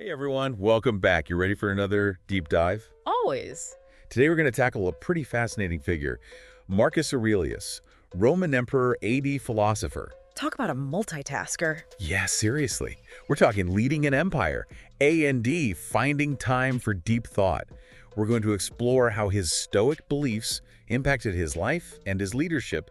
Hey everyone, welcome back. You ready for another deep dive? Always. Today we're going to tackle a pretty fascinating figure, Marcus Aurelius, Roman emperor, AD philosopher. Talk about a multitasker. Yeah, seriously. We're talking leading an empire, A&D, finding time for deep thought. We're going to explore how his Stoic beliefs impacted his life and his leadership,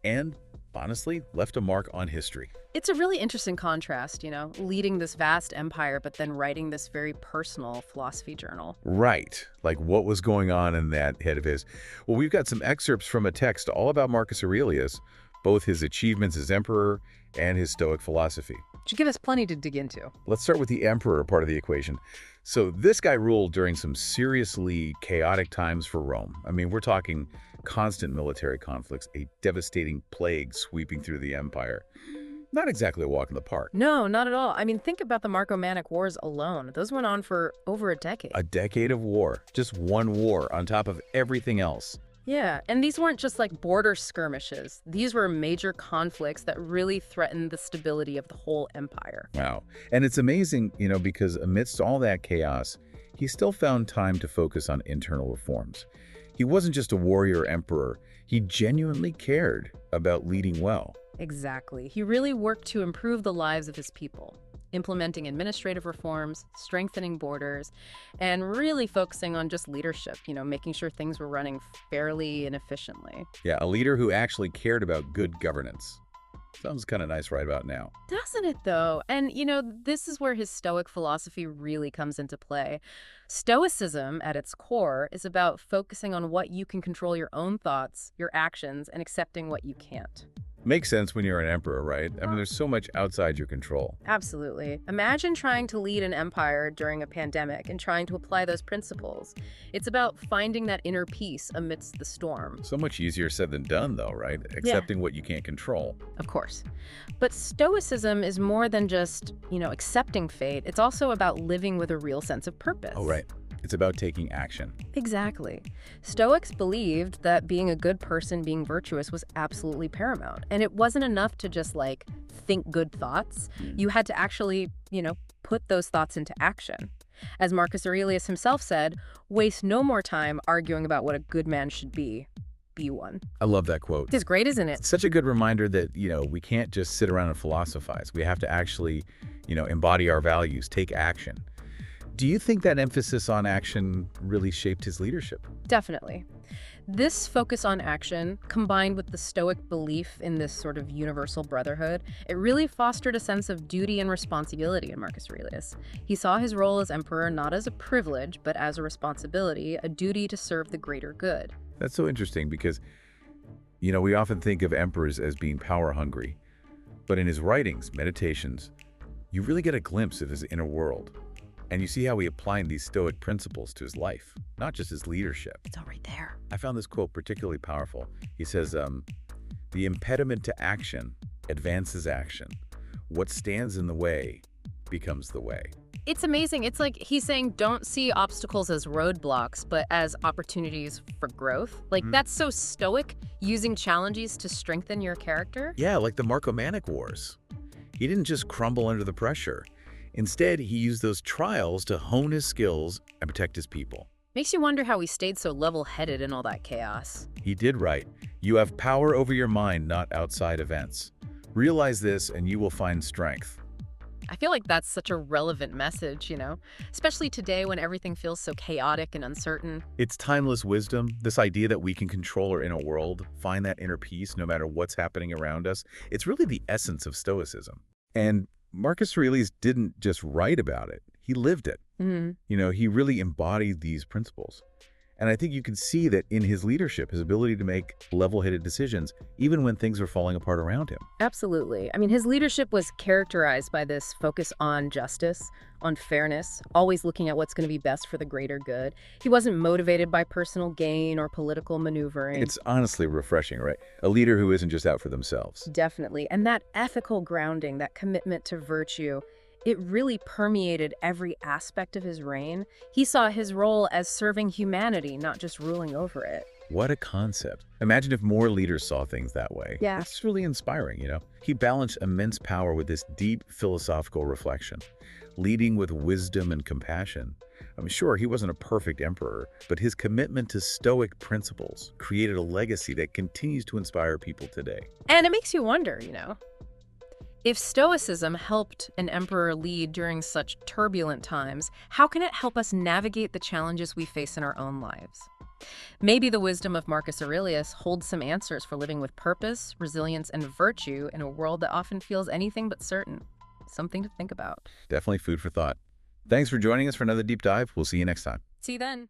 and honestly, left a mark on history. It's a really interesting contrast, leading this vast empire, but then writing this very personal philosophy journal. Right. Like what was going on in that head of his? Well, we've got some excerpts from a text all about Marcus Aurelius, both his achievements as emperor and his Stoic philosophy. Should give us plenty to dig into. Let's start with the emperor part of the equation. So this guy ruled during some seriously chaotic times for Rome. I mean, we're talking constant military conflicts, a devastating plague sweeping through the empire. Not exactly a walk in the park. No, not at all. I mean, think about the Marcomannic Wars alone. Those went on for over a decade. A decade of war, just one war on top of everything else. Yeah, and these weren't just like border skirmishes. These were major conflicts that really threatened the stability of the whole empire. Wow. And it's amazing, because amidst all that chaos, he still found time to focus on internal reforms. He wasn't just a warrior emperor. He genuinely cared about leading well. Exactly. He really worked to improve the lives of his people, implementing administrative reforms, strengthening borders, and really focusing on just leadership, making sure things were running fairly and efficiently. Yeah, a leader who actually cared about good governance. Sounds kind of nice right about now. Doesn't it, though? And, this is where his Stoic philosophy really comes into play. Stoicism, at its core, is about focusing on what you can control your own thoughts, your actions, and accepting what you can't. Makes sense when you're an emperor, right? I mean, there's so much outside your control. Absolutely. Imagine trying to lead an empire during a pandemic and trying to apply those principles. It's about finding that inner peace amidst the storm. So much easier said than done, though, right? Accepting what you can't control. Of course. But Stoicism is more than just, accepting fate. It's also about living with a real sense of purpose. Oh, right. It's about taking action. Exactly. Stoics believed that being a good person, being virtuous, was absolutely paramount. And it wasn't enough to just, think good thoughts. You had to actually, put those thoughts into action. As Marcus Aurelius himself said, waste no more time arguing about what a good man should be. Be one. I love that quote. It's great, isn't it? It's such a good reminder that, we can't just sit around and philosophize. We have to actually, embody our values, take action. Do you think that emphasis on action really shaped his leadership? Definitely. This focus on action, combined with the Stoic belief in this sort of universal brotherhood, it really fostered a sense of duty and responsibility in Marcus Aurelius. He saw his role as emperor not as a privilege, but as a responsibility, a duty to serve the greater good. That's so interesting because, we often think of emperors as being power hungry, but in his writings, meditations, you really get a glimpse of his inner world. And you see how he applied these Stoic principles to his life, not just his leadership. It's all right there. I found this quote particularly powerful. He says, the impediment to action advances action. What stands in the way becomes the way. It's amazing. It's like he's saying don't see obstacles as roadblocks, but as opportunities for growth. That's so Stoic, using challenges to strengthen your character. Yeah, like the Marcomannic Wars. He didn't just crumble under the pressure. Instead, he used those trials to hone his skills and protect his people. Makes you wonder how he stayed so level-headed in all that chaos. He did right. You have power over your mind, not outside events. Realize this and you will find strength. I feel like that's such a relevant message, especially today when everything feels so chaotic and uncertain. It's timeless wisdom, this idea that we can control our inner world, find that inner peace no matter what's happening around us. It's really the essence of Stoicism. And Marcus Aurelius didn't just write about it, he lived it. He really embodied these principles. And I think you can see that in his leadership, his ability to make level-headed decisions, even when things are falling apart around him. Absolutely. I mean, his leadership was characterized by this focus on justice, on fairness, always looking at what's going to be best for the greater good. He wasn't motivated by personal gain or political maneuvering. It's honestly refreshing, right? A leader who isn't just out for themselves. Definitely. And that ethical grounding, that commitment to virtue, it really permeated every aspect of his reign. He saw his role as serving humanity, not just ruling over it. What a concept. Imagine if more leaders saw things that way. Yeah. It's really inspiring, He balanced immense power with this deep philosophical reflection. leading with wisdom and compassion. I mean, sure, he wasn't a perfect emperor, but his commitment to Stoic principles created a legacy that continues to inspire people today. And it makes you wonder, if Stoicism helped an emperor lead during such turbulent times, how can it help us navigate the challenges we face in our own lives? Maybe the wisdom of Marcus Aurelius holds some answers for living with purpose, resilience, and virtue in a world that often feels anything but certain. Something to think about. Definitely food for thought. Thanks for joining us for another deep dive. We'll see you next time. See you then.